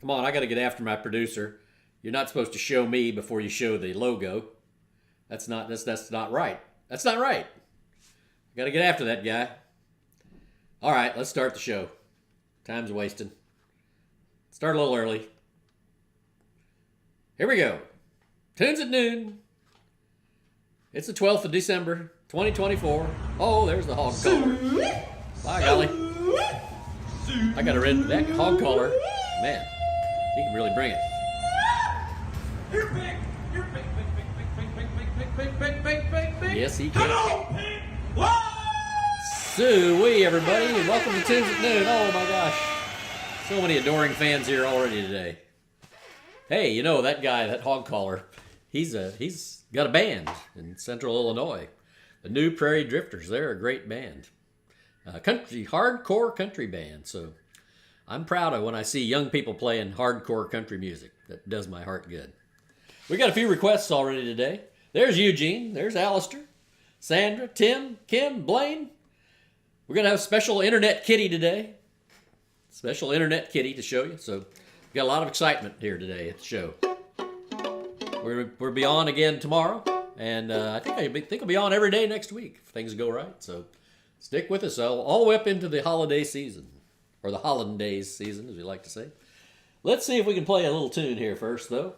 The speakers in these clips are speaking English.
Come on, I got to get after my producer. You're not supposed to show me before you show the logo. That's not right. That's not right. I got to get after that guy. All right, let's start the show. Time's wasting. Start a little early. Here we go. Tunes at noon. It's the 12th of December, 2024. Oh, there's the hog caller. By golly. I got to read that hog caller. Man, he can really bring it. You're big. You're big, big. Yes, he can. Come on, pig. Whoa! Sue-wee, everybody, and welcome to Tunes at Noon. Oh, my gosh. So many adoring fans here already today. Hey, you know, that guy, that hog caller, he's got a band in Central Illinois. The New Prairie Drifters. They're a great band. Hardcore country band. So I'm proud of when I see young people playing hardcore country music. That does my heart good. We got a few requests already today. There's Eugene. There's Alistair. Sandra, Tim, Kim, Blaine. We're going to have a special Internet Kitty today. Special Internet Kitty to show you. So we got a lot of excitement here today at the show. We'll be on again tomorrow. And I think I'll be on every day next week if things go right. So stick with us all the way up into the holiday season. Or the hollandaise season, as we like to say. Let's see if we can play a little tune here first, though.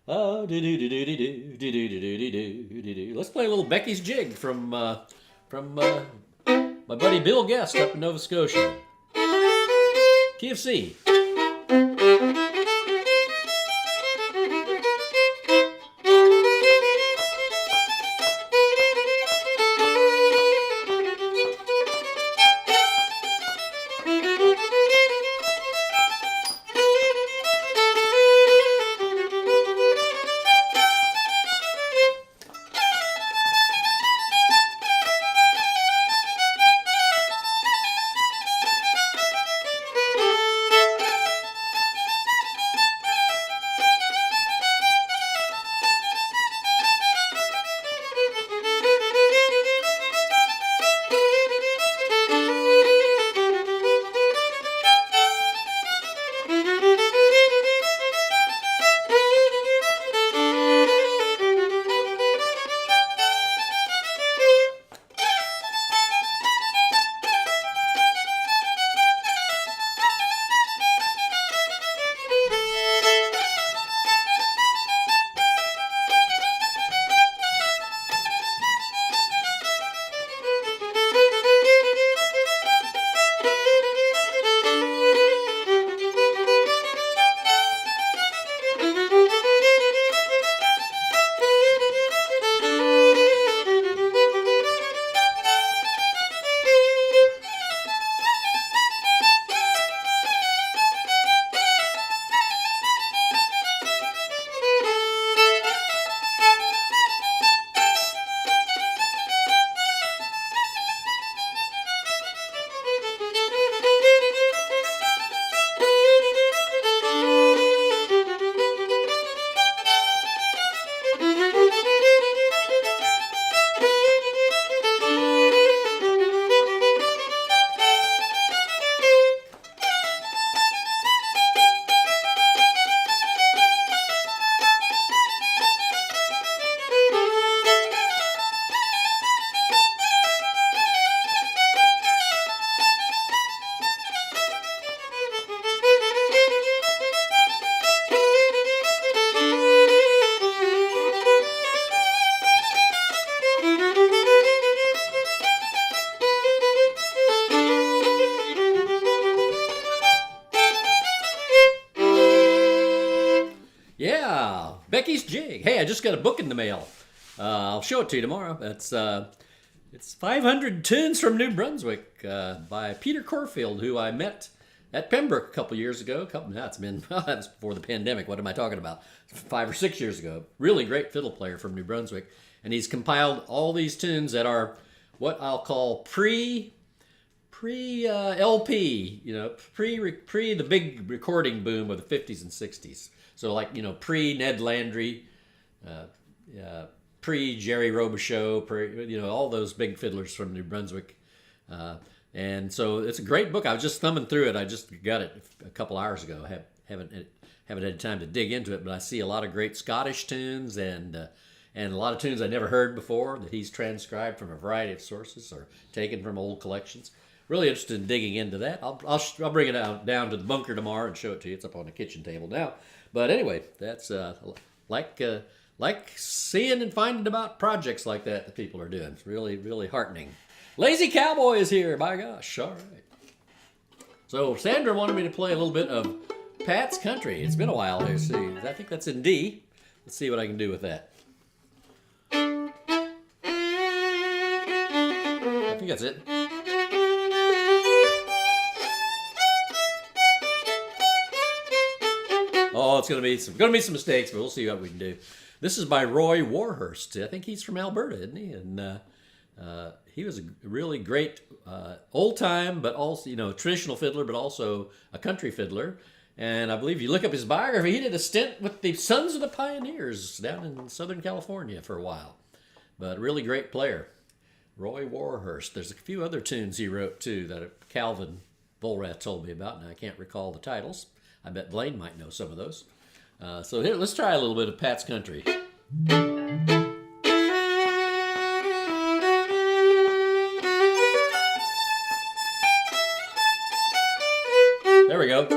Oh, do-do-do-do-do-do-do-do-do-do-do-do. Let's play a little Becky's Jig from my buddy Bill Guest up in Nova Scotia. Key of C. Yeah, Becky's Jig. Hey, I just got a book in the mail. I'll show it to you tomorrow. It's 500 Tunes from New Brunswick by Peter Corfield, who I met at Pembroke a couple years ago. It's been, well, that was before the pandemic. What am I talking about? 5 or 6 years ago. Really great fiddle player from New Brunswick. And he's compiled all these tunes that are what I'll call pre LP, pre the big recording boom of the 50s and 60s. So like, pre Ned Landry, pre Jerry Robichaux, all those big fiddlers from New Brunswick. And so it's a great book. I was just thumbing through it. I just got it a couple hours ago. I haven't had time to dig into it, but I see a lot of great Scottish tunes and a lot of tunes I never heard before that he's transcribed from a variety of sources or taken from old collections. Really interested in digging into that. I'll bring it down to the bunker tomorrow and show it to you. It's up on the kitchen table now. But anyway, that's like seeing and finding about projects like that people are doing. It's really, really heartening. Lazy Cowboy is here, by gosh. All right. So Sandra wanted me to play a little bit of Pat's Country. It's been a while. Let's see. I think that's in D. Let's see what I can do with that. I think that's it. Oh, it's gonna be some mistakes, but we'll see what we can do. This is by Roy Warhurst. I think he's from Alberta, isn't he? And he was a really great old time, but also traditional fiddler, but also a country fiddler. And I believe if you look up his biography, he did a stint with the Sons of the Pioneers down in Southern California for a while. But a really great player, Roy Warhurst. There's a few other tunes he wrote too that Calvin Volrath told me about, and I can't recall the titles. I bet Blaine might know some of those. So here, let's try a little bit of Pat's Country. There we go.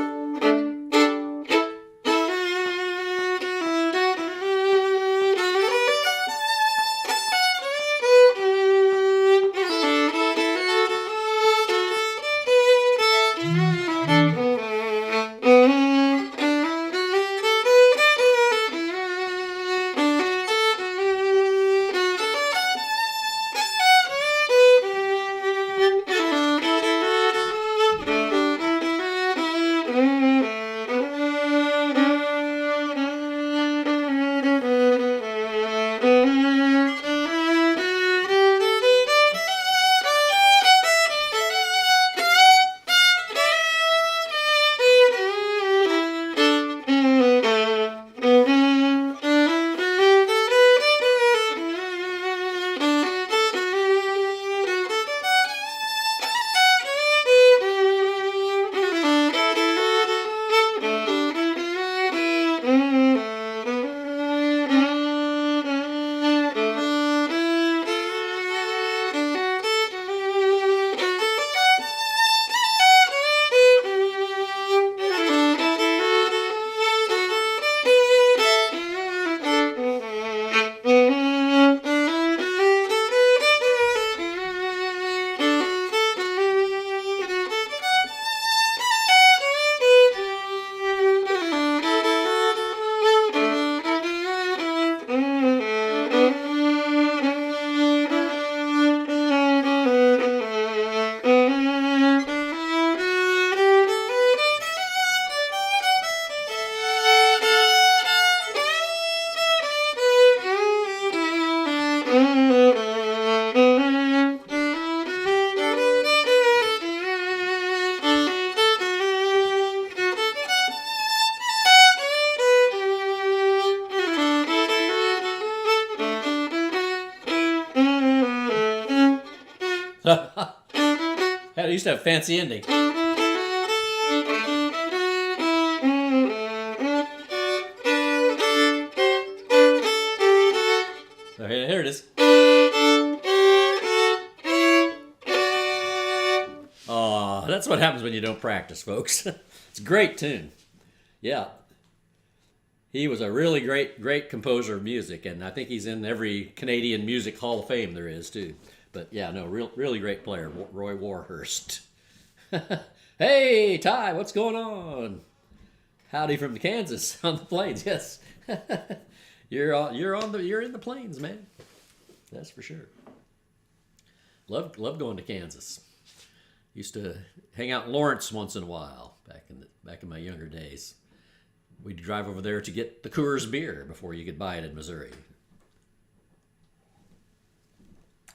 It used to have a fancy ending. Okay, here it is. Oh, that's what happens when you don't practice, folks. It's a great tune. Yeah. He was a really great composer of music, and I think he's in every Canadian Music Hall of Fame there is, too. But yeah, no, really great player, Roy Warhurst. Hey, Ty, what's going on? Howdy from Kansas on the plains. Yes, you're in the plains, man. That's for sure. Love going to Kansas. Used to hang out in Lawrence once in a while back in my younger days. We'd drive over there to get the Coors beer before you could buy it in Missouri.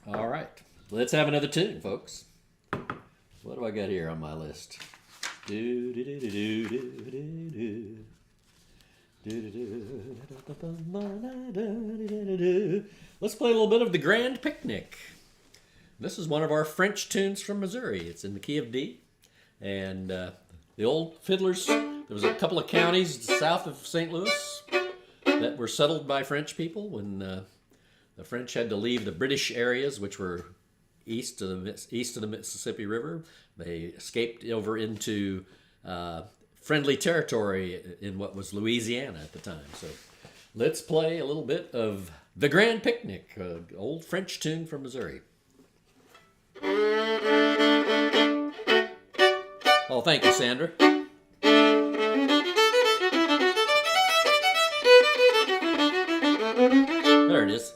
All right, let's have another tune, folks. What do I got here on my list? Let's play a little bit of The Grand Picnic. This is one of our French tunes from Missouri. It's in the key of D, and the old fiddlers There was a couple of counties south of St. Louis that were settled by French people when the French had to leave the British areas, which were east of the Mississippi River. They escaped over into friendly territory in what was Louisiana at the time. So let's play a little bit of The Grand Picnic, an old French tune from Missouri. Oh, thank you, Sandra. There it is.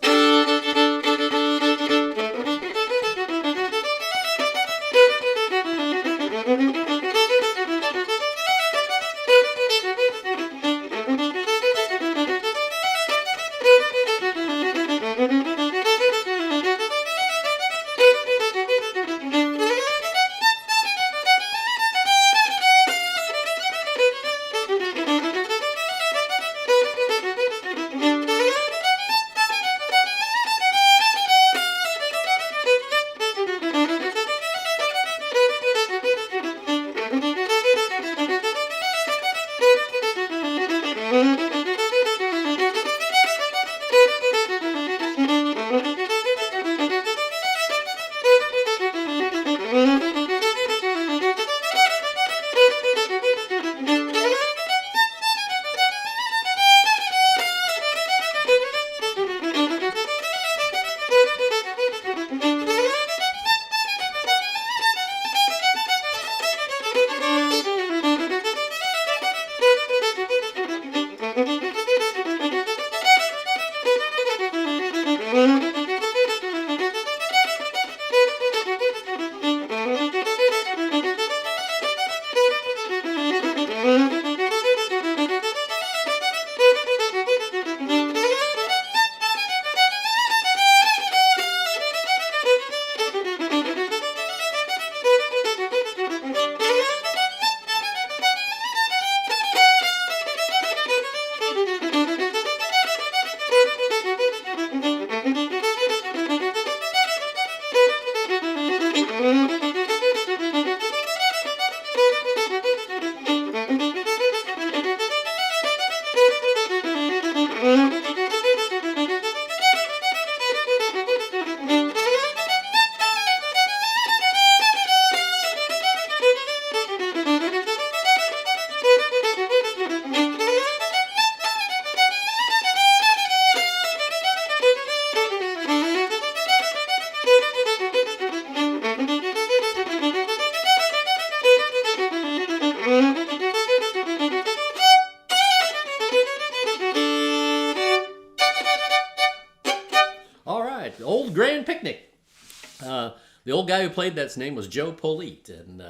Old Grand Picnic. The old guy who played that's name was Joe Polite, and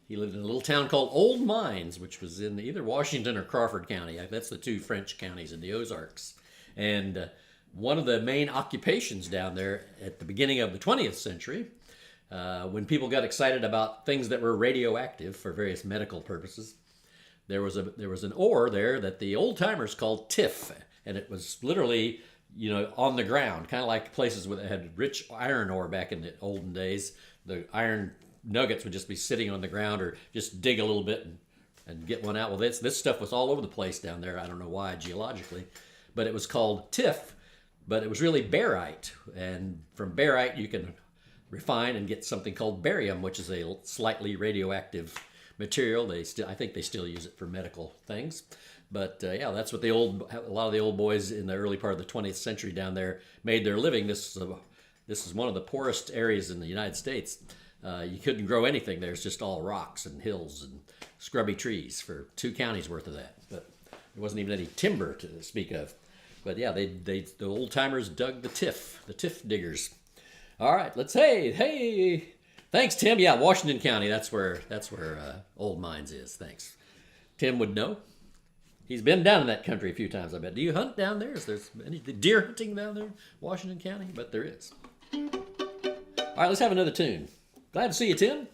he lived in a little town called Old Mines, which was in either Washington or Crawford County. That's the two French counties in the Ozarks. And one of the main occupations down there at the beginning of the 20th century, when people got excited about things that were radioactive for various medical purposes, there was an ore there that the old timers called tiff, and it was literally, on the ground, kind of like places that had rich iron ore back in the olden days. The iron nuggets would just be sitting on the ground, or just dig a little bit and get one out. Well, this stuff was all over the place down there. I don't know why geologically, but it was called tiff, but it was really barite, and from barite you can refine and get something called barium, which is a slightly radioactive material. I think they still use it for medical things. But that's what a lot of the old boys in the early part of the 20th century down there made their living. This is one of the poorest areas in the United States. You couldn't grow anything there. It's just all rocks and hills and scrubby trees for 2 counties worth of that. But there wasn't even any timber to speak of. But yeah, the old timers dug the tiff diggers. All right, hey. Thanks, Tim. Yeah, Washington County. That's where Old Mines is. Thanks. Tim would know. He's been down in that country a few times, I bet. Do you hunt down there? Is there any deer hunting down there in Washington County? But there is. All right, let's have another tune. Glad to see you, Tim.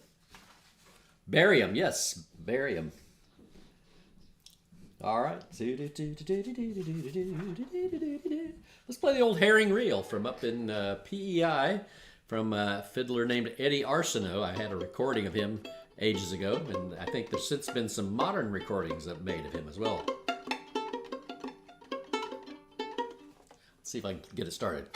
Barium, yes, barium. All right. Let's play the old herring reel from up in PEI from a fiddler named Eddie Arsenault. I had a recording of him ages ago, and I think there's since been some modern recordings that made of him as well. Let's see if I can get it started.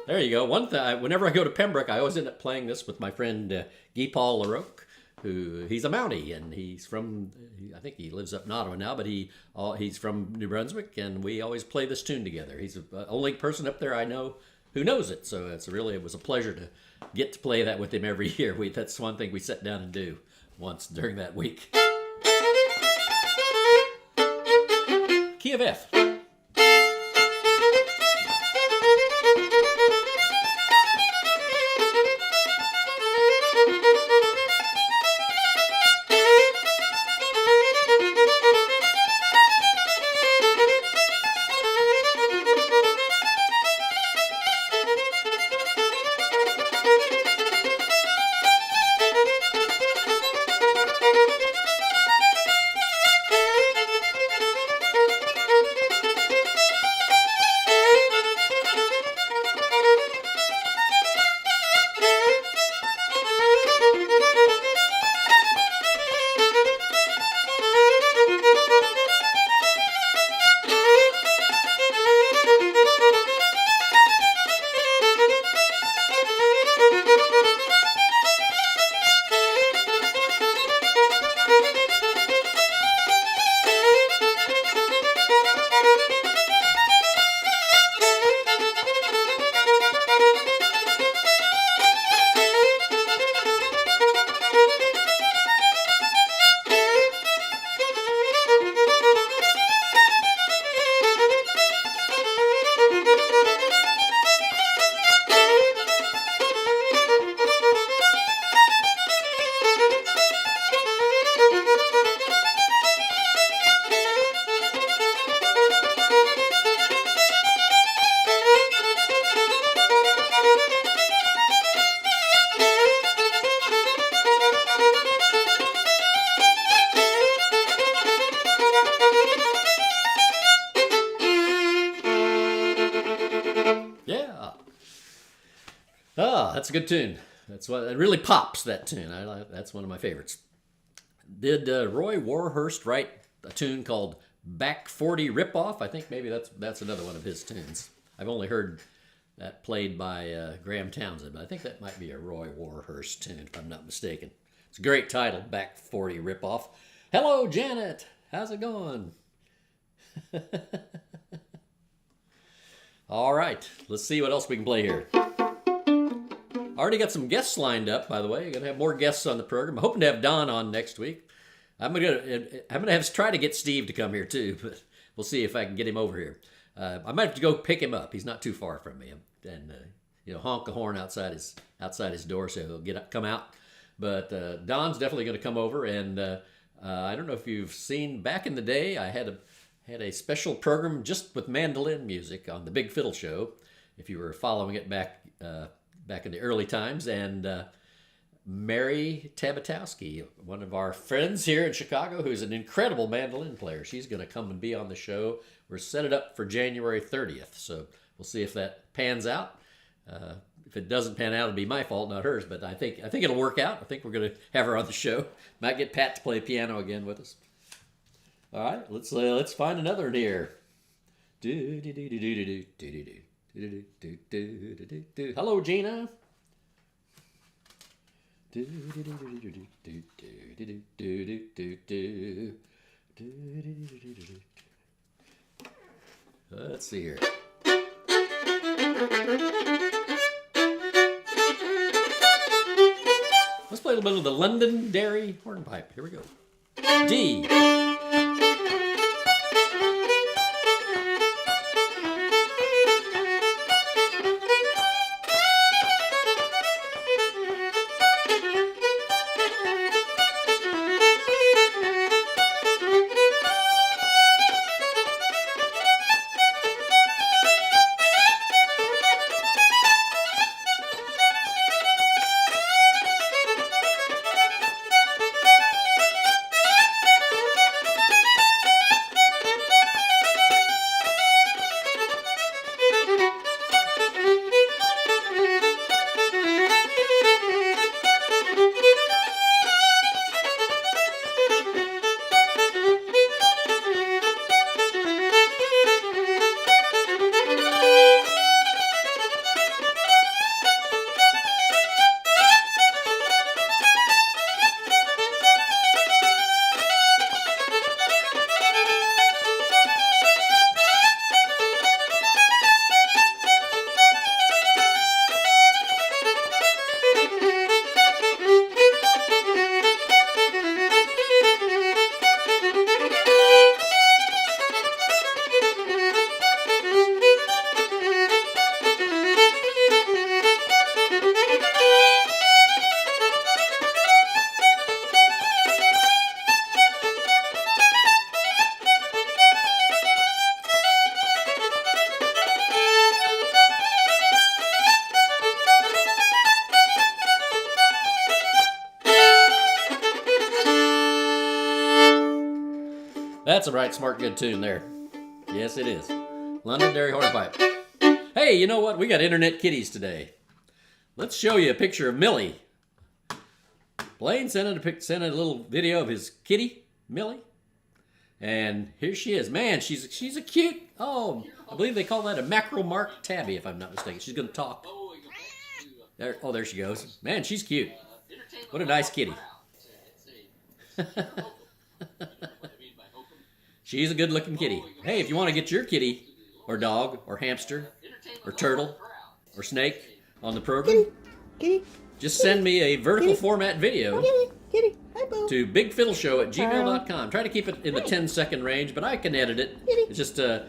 There you go. One thing, whenever I go to Pembroke, I always end up playing this with my friend Guy Paul LaRocque, who he's a Mountie, and he's from, I think he lives up in Ottawa now, but he's from New Brunswick, and we always play this tune together. He's the only person up there I know who knows it, so it was a pleasure to get to play that with him every year. That's one thing we sat down and do once during that week. Key of F. That's a good tune. That's what it really pops, that tune. That's one of my favorites. Did Roy Warhurst write a tune called Back 40 Ripoff? I think maybe that's another one of his tunes. I've only heard that played by Graham Townsend, but I think that might be a Roy Warhurst tune, if I'm not mistaken. It's a great title, Back 40 Ripoff. Hello, Janet. How's it going? All right, let's see what else we can play here. Already got some guests lined up, by the way. Going to have more guests on the program. I'm hoping to have Don on next week. I'm gonna have to try to get Steve to come here too, but we'll see if I can get him over here. I might have to go pick him up. He's not too far from me, and honk a horn outside his door so he'll come out. But Don's definitely going to come over, and I don't know if you've seen back in the day. I had a special program just with mandolin music on the Big Fiddle Show. If you were following it back in the early times, and Mary Tabatowski, one of our friends here in Chicago, who's an incredible mandolin player. She's going to come and be on the show. We're set it up for January 30th, so we'll see if that pans out. If it doesn't pan out, it'll be my fault, not hers, but I think it'll work out. I think we're going to have her on the show. Might get Pat to play piano again with us. All right, let's find another one here. Hello, Gina. Let's see here. Let's play a little bit of the Londonderry Hornpipe. Here we go. D. That's a right smart good tune there. Yes, it is. Londonderry Hornpipe. Hey, you know what? We got internet kitties today. Let's show you a picture of Millie. Blaine sent a little video of his kitty, Millie. And here she is. Man, she's a cute, I believe they call that a mackerel mark tabby, if I'm not mistaken. She's going to talk. There she goes. Man, she's cute. What a nice kitty. She's a good-looking kitty. Hey, if you want to get your kitty or dog or hamster or turtle or snake on the program, Kitty. just send me a vertical format video Kitty. Hi, Bo. to bigfiddleshow@gmail.com. Try to keep it in the 10-second range, but I can edit it. It's just if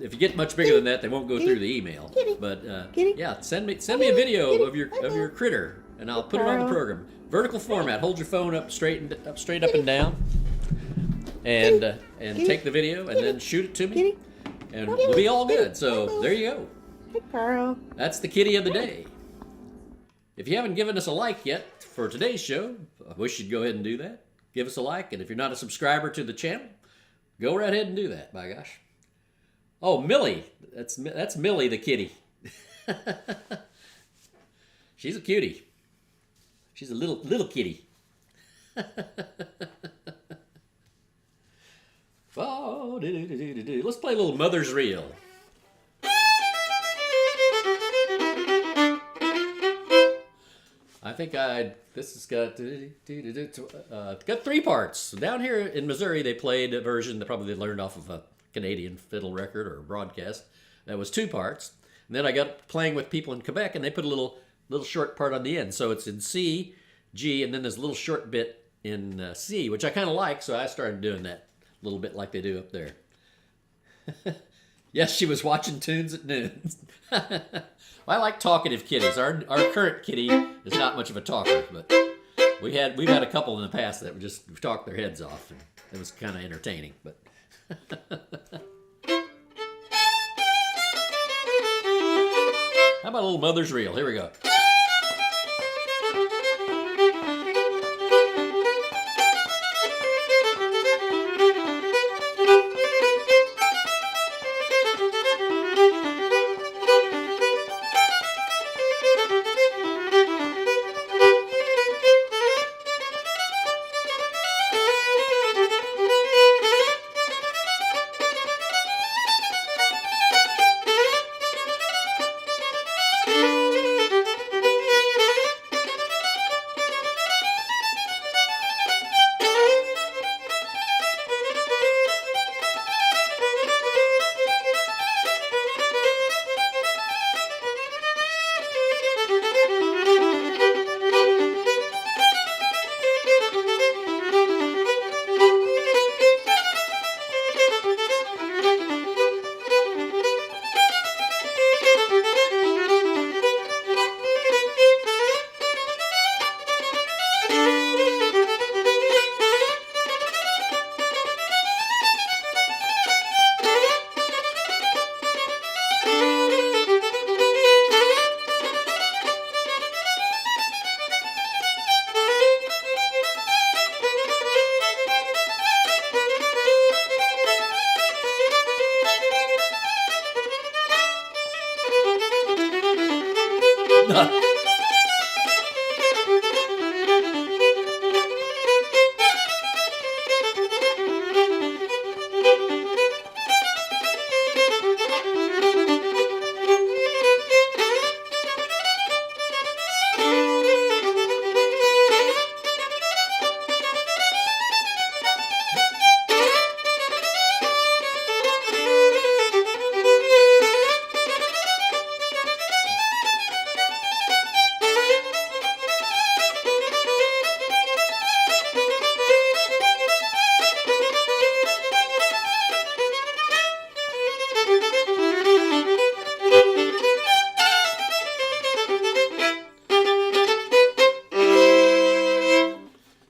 you get much bigger than that, they won't go through the email. But yeah, send me a video of your critter, and I'll put it on the program. Vertical format. Hold your phone up straight up and down, and take the video and then shoot it to me, and we'll be all good. So there you go. Hi, Carl. That's the kitty of the day. If you haven't given us a like yet for today's show, I wish you'd go ahead and do that. Give us a like, and if you're not a subscriber to the channel, go right ahead and do that, by gosh. Oh, Millie. That's Millie the kitty. She's a cutie. She's a little kitty. Oh, let's play a little Mother's Reel. I think this has got 3 parts. Down here in Missouri, they played a version that probably they learned off of a Canadian fiddle record or broadcast. That was 2 parts. And then I got playing with people in Quebec, and they put a little short part on the end. So it's in C, G, and then there's a little short bit in C, which I kind of like, so I started doing that a little bit like they do up there. Yes, she was watching tunes at noon. I like talkative kitties. Our current kitty is not much of a talker, but we've had a couple in the past that would just talk their heads off, and it was kind of entertaining. But how about a little Mother's Reel? Here we go.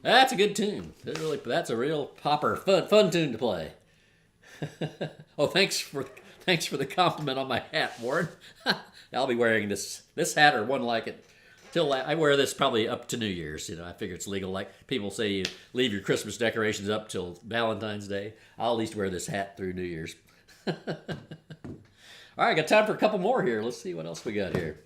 That's a good tune. That's a real popper, fun tune to play. Oh, thanks for the compliment on my hat, Warren. I'll be wearing this hat or one like it till I wear this probably up to New Year's. I figure it's legal. Like people say, you leave your Christmas decorations up till Valentine's Day. I'll at least wear this hat through New Year's. All right, got time for a couple more here. Let's see what else we got here.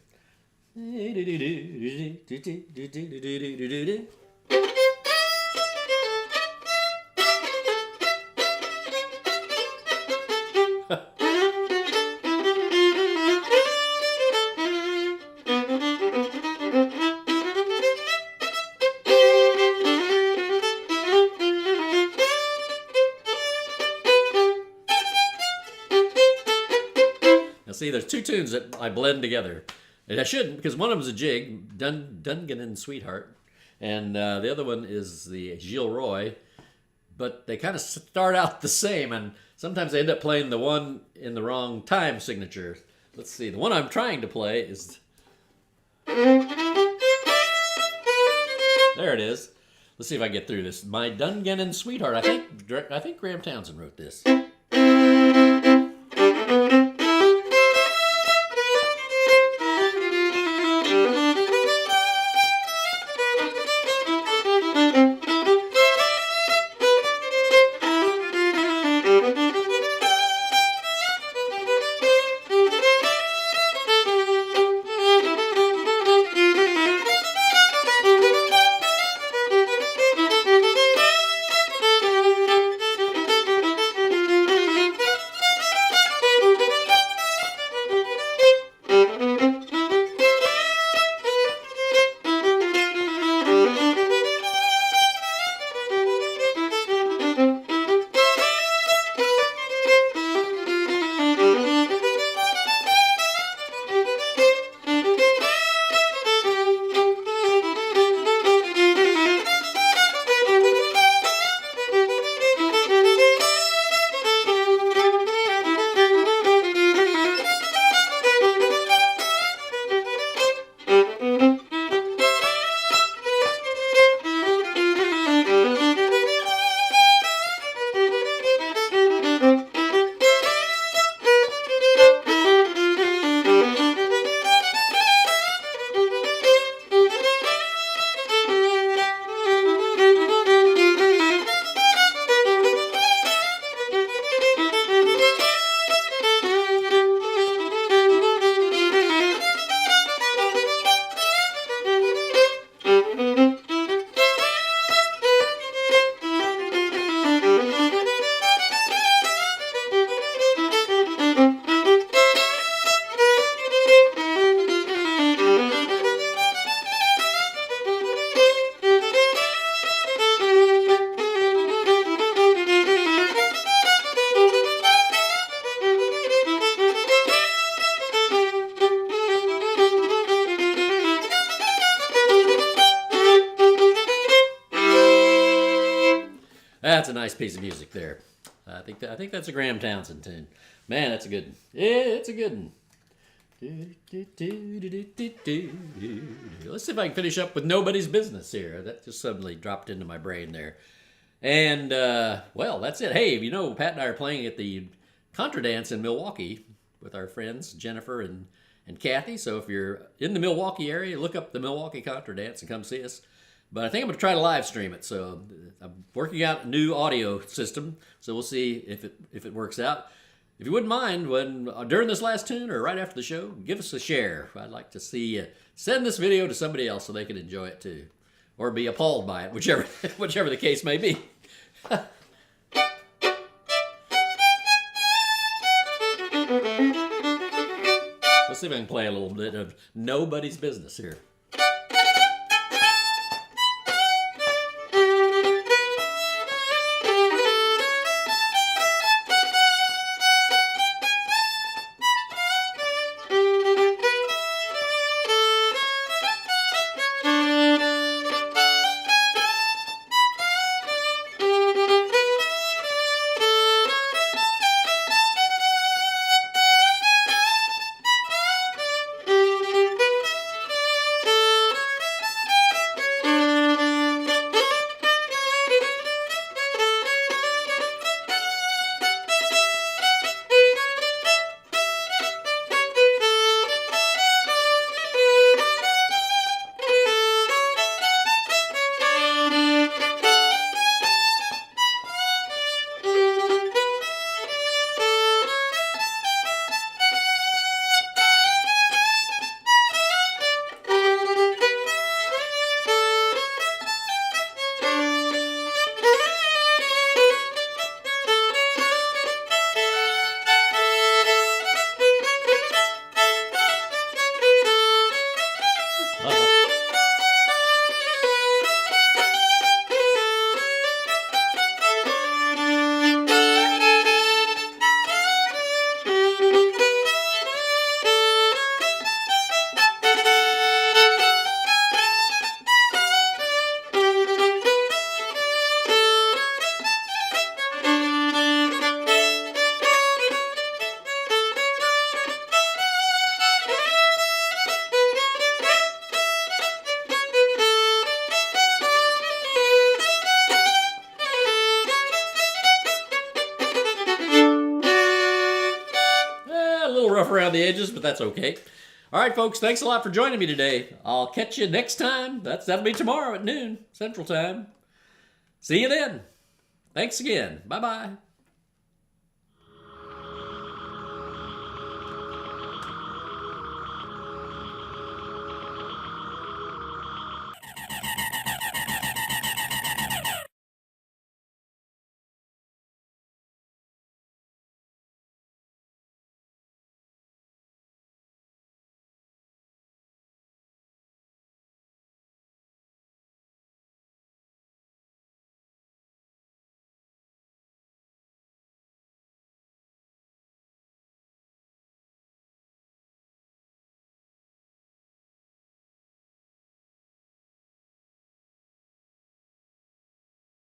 Now see, there's two tunes that I blend together. And I shouldn't, because one of them is a jig, Dungannon Sweetheart, and the other one is the Gilles Roy, but they kind of start out the same, and sometimes they end up playing the one in the wrong time signature. Let's see, the one I'm trying to play is... There it is. Let's see if I can get through this. My Dungannon Sweetheart. I think Graham Townsend wrote this. That's a nice piece of music there. I think that's a Graham Townsend tune. Man, that's a good one. Yeah, it's a good one. Let's see if I can finish up with Nobody's Business here. That just suddenly dropped into my brain there. And, well, that's it. Hey, Pat and I are playing at the Contra Dance in Milwaukee with our friends Jennifer and Kathy. So if you're in the Milwaukee area, look up the Milwaukee Contra Dance and come see us. But I think I'm going to try to live stream it. So I'm working out a new audio system. So we'll see if it works out. If you wouldn't mind, when during this last tune or right after the show, give us a share. I'd like to see you send this video to somebody else so they can enjoy it too. Or be appalled by it, whichever the case may be. Let's see if I can play a little bit of Nobody's Business here. little rough around the edges, but that's okay. All right, folks, thanks a lot for joining me today. I'll catch you next time. That'll be tomorrow at noon Central Time. See you then. Thanks again. Bye-bye.